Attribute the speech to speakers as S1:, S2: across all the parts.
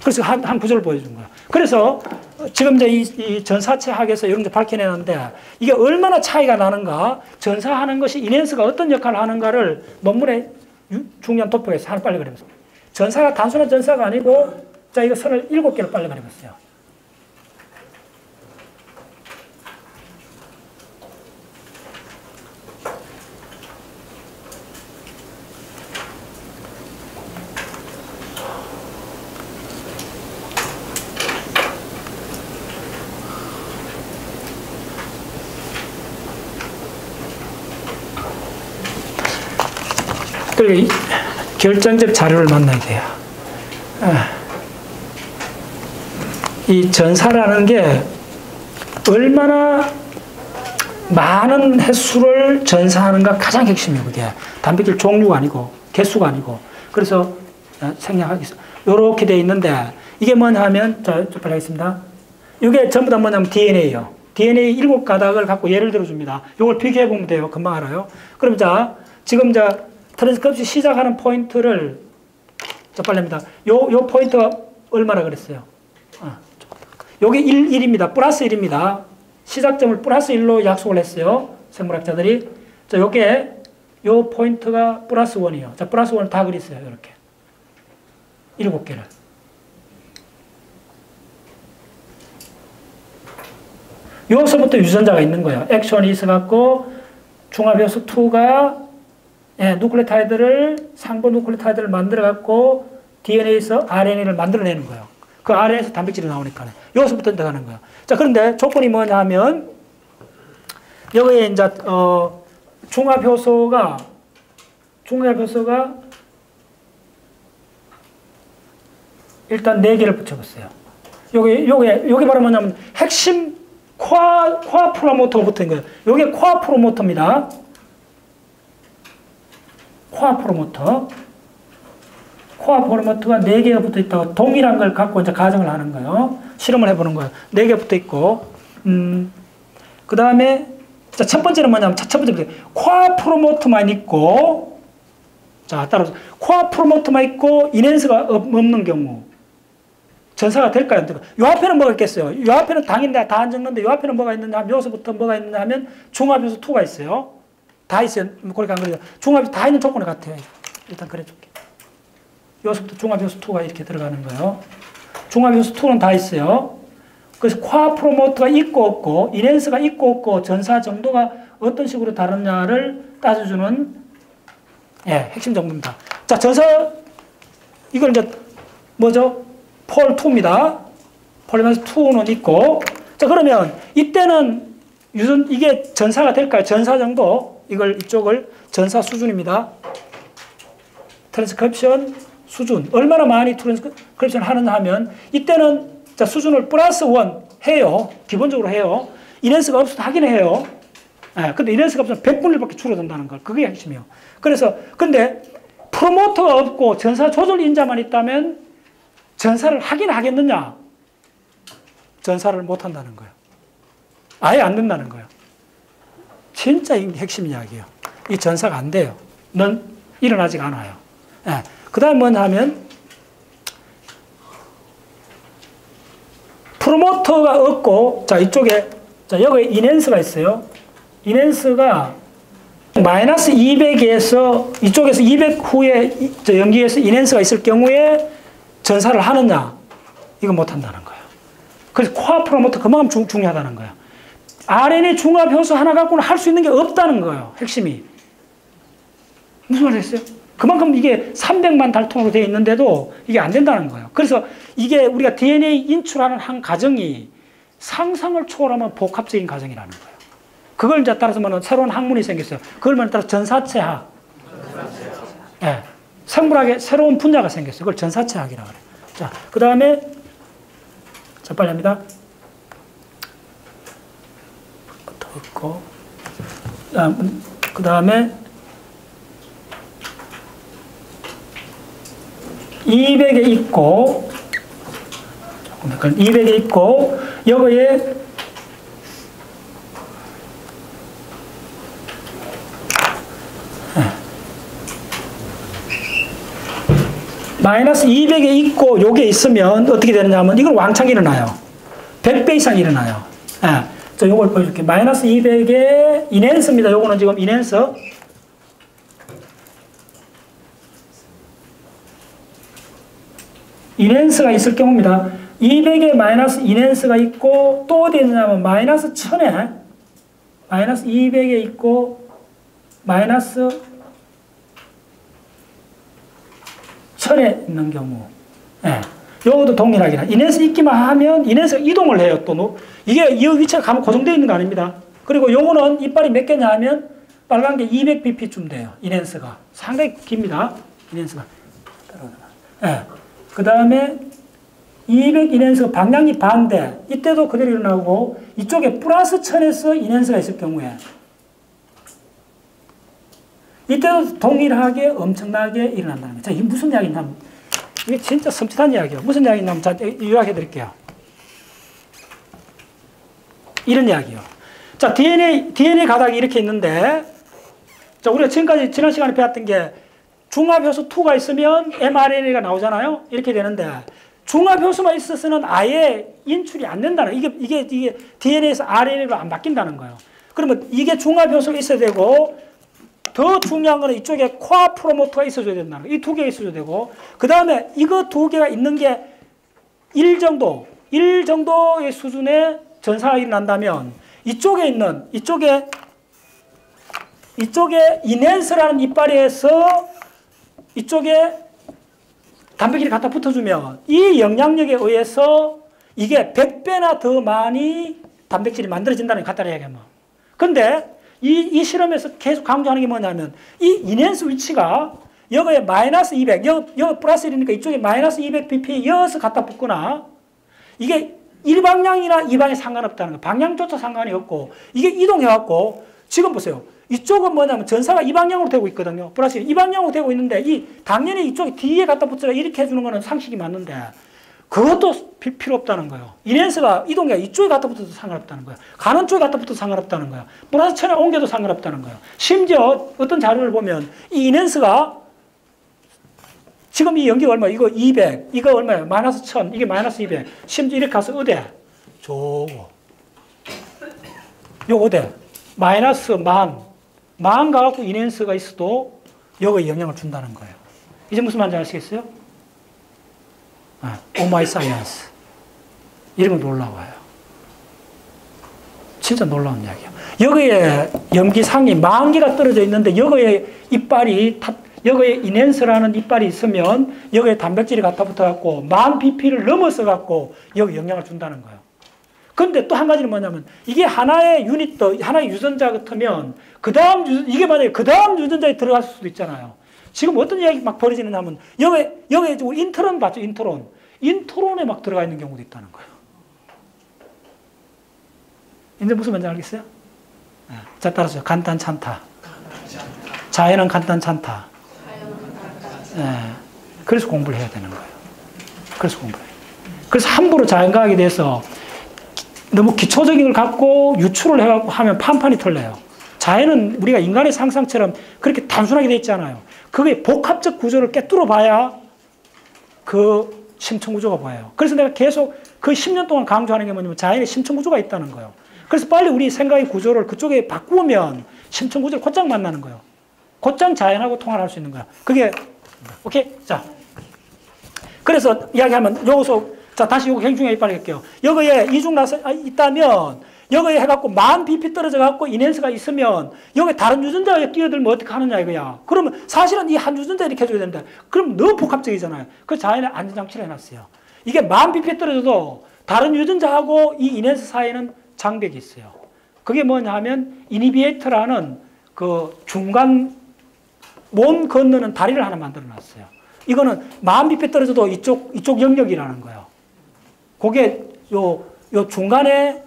S1: 그래서 한 구조를 보여준 거예요. 그래서 지금 이제 이 전사체학에서 이런 게 밝혀내는데 이게 얼마나 차이가 나는가, 전사하는 것이 인핸스가 어떤 역할을 하는가를 논문에 중요한 도표에서 하나 빨리 그려봤어요. 전사가 단순한 전사가 아니고, 자, 이거 선을 7개를 빨리 그려봤어요. 그리고 결정적 자료를 만나야 돼요. 이 전사라는 게 얼마나 많은 횟수를 전사하는가 가장 핵심이에요. 그게 단백질 종류가 아니고 개수가 아니고. 그래서 생략하겠습니다. 이렇게 돼 있는데 이게 뭐냐 하면, 자, 빨리 하겠습니다. 이게 전부 다 뭐냐면 DNA예요. DNA 7가닥을 갖고 예를 들어줍니다. 이걸 비교해 보면 돼요. 금방 알아요. 그럼 자, 지금 자 트랜스크립션 시작하는 포인트를, 자, 빨리 합니다. 요 포인트가 얼마나 그랬어요? 요게 1입니다. 플러스 1입니다. 시작점을 플러스 1로 약속을 했어요. 생물학자들이. 자, 요게, 요 포인트가 플러스 1이에요. 자, 플러스 1을 다 그렸어요. 이렇게. 7개를. 여기서부터 유전자가 있는 거예요. 액션이 있어갖고, 중합요소 2가 누클레오타이드를, 상부 누클레오타이드를 만들어갖고 DNA에서 RNA를 만들어내는 거예요. 그 RNA에서 단백질이 나오니까. 여기서부터 들어가는 거예요. 자, 그런데 조건이 뭐냐 하면, 여기에 이제, 중합효소가 일단 4개를 붙여봤어요. 요게 바로 뭐냐면, 핵심 코아 프로모터가 붙은 거예요. 요게 코아 프로모터입니다. 코아 프로모터가 4개가 붙어 있다고 동일한 걸 갖고 이제 가정을 하는 거예요. 실험을 해보는 거예요. 4개 붙어 있고, 그 다음에, 자, 첫 번째는 뭐냐면, 첫 번째, 코아 프로모터만 있고, 자, 따라서, 코아 프로모터만 있고, 인핸스가 없는 경우, 전사가 될까요? 요 앞에는 뭐가 있겠어요? 요 앞에는 당연히 다 안 적는데, 요 앞에는 뭐가 있느냐 하면, 여기서부터 뭐가 있느냐 하면, 중합요소 2가 있어요. 다 있어요. 그러니까 안 그래요. 중합이 다 있는 조건이 같아요. 일단 그래줄게. 여기서부터 중합요소 2가 이렇게 들어가는 거예요. 중합요소 2는 다 있어요. 그래서 코아 프로모터가 있고 없고, 인핸스가 있고 없고, 전사 정도가 어떤 식으로 다르냐를 따져주는, 핵심 정보입니다. 자, 전사, 이걸 이제 뭐죠? 폴 2입니다. 폴리메라이즈 2는 있고, 자, 그러면 이때는 이게 전사가 될까요? 전사 정도. 이쪽을 전사 수준입니다. 트랜스크립션 수준. 얼마나 많이 트랜스크립션 하느냐 하면, 이때는, 자, 수준을 플러스 1 해요. 기본적으로 해요. 인핸스가 없어도 하긴 해요. 근데 인핸스가 없으면 100분의 1밖에 줄어든다는 걸. 그게 핵심이에요. 그래서, 근데, 프로모터가 없고 전사 조절 인자만 있다면, 전사를 하긴 하겠느냐? 전사를 못 한다는 거예요. 아예 안 된다는 거예요. 진짜 핵심 이야기예요. 이 전사가 안 돼요. 넌 일어나지가 않아요. 그 다음 뭐냐 하면, 프로모터가 없고, 자, 이쪽에, 자, 여기 인핸스가 있어요. 인핸스가 마이너스 200에서, 이쪽에서 200 후에 연기에서 인핸스가 있을 경우에 전사를 하느냐? 이거 못 한다는 거예요. 그래서 코아 프로모터 그만큼 중요하다는 거예요. RNA 중합 효소 하나 갖고는 할 수 있는 게 없다는 거예요. 핵심이. 무슨 말이겠어요? 그만큼 이게 300만 달통으로 되어 있는데도 이게 안 된다는 거예요. 그래서 이게 우리가 DNA 인출하는 한 과정이 상상을 초월하면 복합적인 과정이라는 거예요. 그걸 이제 따라서 뭐는 새로운 학문이 생겼어요. 그걸 뭐는 따라서 전사체학. 생물학의 새로운 분야가 생겼어요. 그걸 전사체학이라고 그래요. 자, 그 다음에, 자, 빨리 합니다. 있고, 그 다음에 200에 있고, 200에 있고, 여기에 마이너스 200에 있고 요게 있으면 어떻게 되느냐 하면 이건 왕창 일어나요. 100배 이상 일어나요. 예. 자, 요걸 보여줄게요. 마이너스 200에 인핸스입니다. 요거는 지금 인핸스. 인핸스가 있을 경우입니다. 200에 마이너스 인핸스가 있고 또 어디 있느냐면 마이너스 1000에 마이너스 200에 있고 마이너스 1000에 있는 경우. 예. 요것도 동일하게 인핸스 있기만 하면 인핸스가 이동을 해요. 또 이게 이 위치가 가면 고정되어 있는 거 아닙니다. 그리고 요거는 이빨이 몇 개냐 하면 빨간 게 200bp쯤 돼요. 인핸스가 상당히 깁니다. 인핸스가. 예. 그 다음에 200 인핸스가 방향이 반대. 이때도 그대로 일어나고 이쪽에 플러스 1000에서 인핸스가 있을 경우에 이때도 동일하게 엄청나게 일어난다는 거예요. 자, 이게 무슨 이야기냐면 이게 진짜 섬찟한 이야기예요. 무슨 이야기냐면 자, 요약해 드릴게요. 이런 이야기요. 자, DNA 가닥이 이렇게 있는데 자, 우리가 지금까지 지난 시간에 배웠던 게 중합효소 2가 있으면 mRNA가 나오잖아요. 이렇게 되는데 중합효소만 있어서는 아예 인출이 안 된다는 이게 DNA에서 RNA로 안 바뀐다는 거예요. 그러면 이게 중합효소가 있어야 되고 더 중요한 거는 이쪽에 코아 프로모터가 있어줘야 된다는 거예요. 이 두 개가 있어줘야 되고 그 다음에 이거 두 개가 있는 게 1 정도의 수준의 전사가 일어난다면 이쪽에 인핸스라는 이빨에서 이쪽에 단백질이 갖다 붙어주면 이 영향력에 의해서 이게 100배나 더 많이 단백질이 만들어진다는 게 갖다 이야기하면. 근데 이 실험에서 계속 강조하는 게 뭐냐면 이 인핸스 위치가 여기에 마이너스 200, 여기 플러스 1이니까 이쪽에 마이너스 200ppm 이어서 갖다 붙거나 이게 1방향이나 2방향이 상관없다는 거예요. 방향조차 상관이 없고 이게 이동해갖고 지금 보세요. 이쪽은 뭐냐면 전사가 이 방향으로 되고 있거든요. 플러스 이 방향으로 되고 있는데 당연히 이쪽에 뒤에 갖다 붙여라 이렇게 해주는 거는 상식이 맞는데 그것도 필요 없다는 거예요. 인핸스가 이동이 이쪽에 갖다 붙어도 상관없다는 거예요. 가는 쪽에 갖다 붙어도 상관없다는 거예요. 플러스 1000에 옮겨도 상관없다는 거예요. 심지어 어떤 자료를 보면 이 인핸스가 지금 이 연기가 얼마? 이거 200, 이거 얼마예요? 마이너스 1000, 이게 마이너스 200. 심지어 이렇게 가서 어디? 저거. 요 어디? 마이너스 10,000. 10,000 가갖고 인핸스가 있어도 여기에 영향을 준다는 거예요. 이제 무슨 말인지 아시겠어요? 오마이 사이언스. 이런 거 놀라워요. 진짜 놀라운 이야기예요. 여기에 염기상이 10,000개가 떨어져 있는데 여기에 여기에 인핸스라는 이빨이 있으면 여기에 단백질이 갖다 붙어갖고 10,000pp를 넘어서 갖고 여기 영향을 준다는 거예요. 근데 또 한 가지는 뭐냐면 이게 하나의 하나의 유전자 같으면 이게 만약에 그 다음 유전자에 들어갔을 수도 있잖아요. 지금 어떤 이야기 막 벌어지느냐 하면 여기에 우리 인트론 봤죠? 인트론에 막 들어가 있는 경우도 있다는 거예요. 이제 무슨 말인지 알겠어요? 자, 따라서 간단찮다. 자연은 간단찮다. 그래서 공부를 해야 되는 거예요. 그래서 함부로 자연과학에 대해서 너무 기초적인 걸 갖고 유출을 해갖고 하면 판판이 털려요. 자연은 우리가 인간의 상상처럼 그렇게 단순하게 돼 있잖아요. 그게 복합적 구조를 꿰뚫어 봐야 그 심층 구조가 보여요. 그래서 내가 계속 그 10년 동안 강조하는 게 뭐냐면 자연의 심층 구조가 있다는 거예요. 그래서 빨리 우리 생각의 구조를 그쪽에 바꾸면 심층 구조를 곧장 만나는 거예요. 곧장 자연하고 통화를 할 수 있는 거야. 그게 오케이? 자, 그래서 이야기하면 여기서 자, 다시 요거 굉장히 이빨 할게요. 여기에 이중 나서 있다면 여기에 해갖고 10,000pp 떨어져갖고 인핸스가 있으면 여기 다른 유전자에 끼어들면 어떻게 하느냐 이거야. 그러면 사실은 이 한 유전자 이렇게 해줘야 되는데 그럼 너무 복합적이잖아요. 그래서 자연에 안전장치를 해놨어요. 이게 10,000pp 떨어져도 다른 유전자하고 이 인핸스 사이에는 장벽이 있어요. 그게 뭐냐 하면 이니비에이터라는 그 중간 몸 건너는 다리를 하나 만들어 놨어요. 이거는 10,000pp 떨어져도 이쪽 영역이라는 거예요. 그게 요 중간에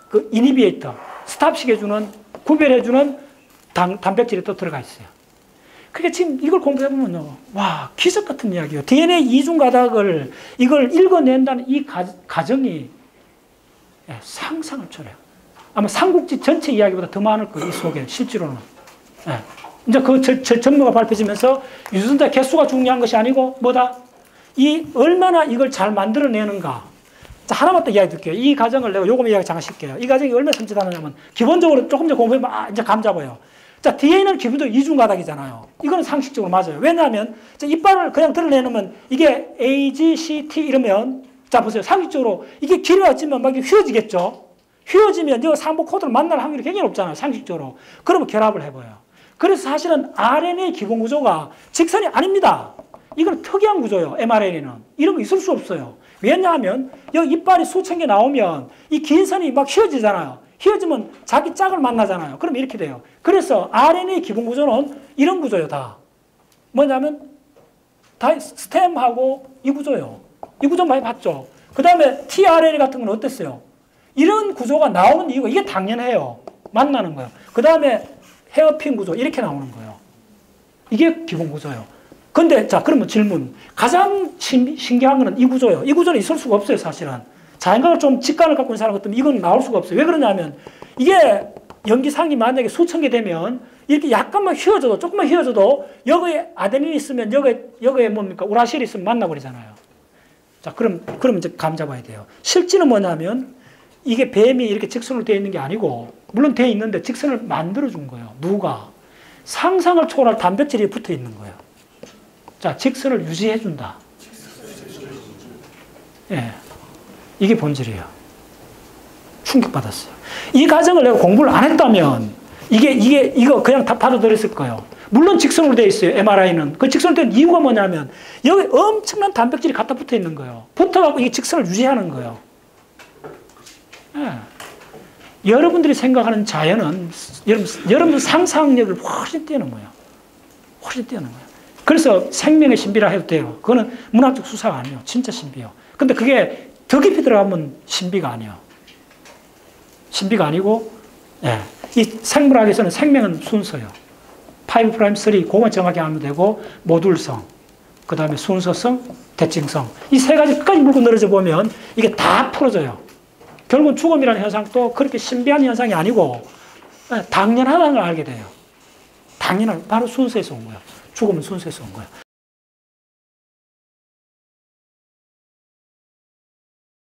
S1: 그 이니비에이터, 스탑시켜주는, 구별해주는 단백질이 또 들어가 있어요. 그게 지금 이걸 공부해보면요. 와, 기적 같은 이야기예요. DNA 이중 가닥을 이걸 읽어낸다는 이 과정이 상상을 초래해요. 아마 삼국지 전체 이야기보다 더 많을 거예요. 이 속에, 실제로는. 이제 그 전문가 발표지면서 유전자 개수가 중요한 것이 아니고 뭐다? 이 얼마나 이걸 잘 만들어내는가. 자, 하나만 더 이야기 드릴게요. 이 과정을 내가 요금 이야기 잠깐 쉴게요. 이 과정이 얼마나 섬찟하냐면, 기본적으로 조금 더 공부해보면, 이제 감 잡아요. 자, DNA는 기본적으로 이중가닥이잖아요. 이거는 상식적으로 맞아요. 왜냐하면, 자, 이빨을 그냥 드러내놓으면, 이게 A, G, C, T 이러면, 자, 보세요. 상식적으로, 이게 길이가 찌면 막 휘어지겠죠? 휘어지면, 이 상부 코드를 만날 확률이 굉장히 높잖아요. 상식적으로. 그러면 결합을 해봐요. 그래서 사실은 RNA의 기본 구조가 직선이 아닙니다. 이건 특이한 구조예요. mRNA는. 이런 거 있을 수 없어요. 왜냐하면 여기 이빨이 수천 개 나오면 이 긴 선이 막 휘어지잖아요. 휘어지면 자기 짝을 만나잖아요. 그럼 이렇게 돼요. 그래서 RNA의 기본 구조는 이런 구조예요. 다. 뭐냐면 다 스템하고 이 구조예요. 이 구조 많이 봤죠. 그 다음에 tRNA 같은 건 어땠어요? 이런 구조가 나오는 이유가 이게 당연해요. 만나는 거예요. 그 다음에 헤어핀 구조 이렇게 나오는 거예요. 이게 기본 구조예요. 근데 자 그러면 질문. 가장 신기한 거는 이 구조예요. 이 구조는 있을 수가 없어요. 사실은. 자연각을 좀 직관을 갖고 있는 사람 같으면 이건 나올 수가 없어요. 왜 그러냐면 이게 염기상이 만약에 수천 개 되면 이렇게 약간만 휘어져도 조금만 휘어져도 여기에 아데닌이 있으면 여기에 뭡니까 우라실이 있으면 만나버리잖아요. 자 그럼 이제 감 잡아야 돼요. 실제는 뭐냐면 이게 뱀이 이렇게 직선으로 되어 있는 게 아니고 물론 되어 있는데 직선을 만들어준 거예요. 누가? 상상을 초월할 단백질이 붙어 있는 거예요. 자, 직선을 유지해준다. 예. 이게 본질이에요. 충격받았어요. 이 과정을 내가 공부를 안 했다면, 이거 그냥 다 받아들였을 거예요. 물론 직선으로 되어 있어요. MRI는. 그 직선으로 된 이유가 뭐냐면, 여기 엄청난 단백질이 갖다 붙어 있는 거예요. 붙어갖고 이 직선을 유지하는 거예요. 예. 여러분들이 생각하는 자연은, 여러분 상상력을 훨씬 뛰어넘어요. 훨씬 뛰어넘어요. 그래서 생명의 신비라 해도 돼요. 그거는 문학적 수사가 아니에요. 진짜 신비예요. 근데 그게 더 깊이 들어가면 신비가 아니에요. 신비가 아니고, 예. 이 생물학에서는 생명은 순서예요. 5 프라임 3, 그것만 정확히 하면 되고, 모듈성, 그 다음에 순서성, 대칭성. 이 세 가지 끝까지 물고 늘어져 보면 이게 다 풀어져요. 결국은 죽음이라는 현상도 그렇게 신비한 현상이 아니고, 당연하다는 걸 알게 돼요. 당연한, 바로 순서에서 온 거예요. 죽음은 순서에서 온 거예요.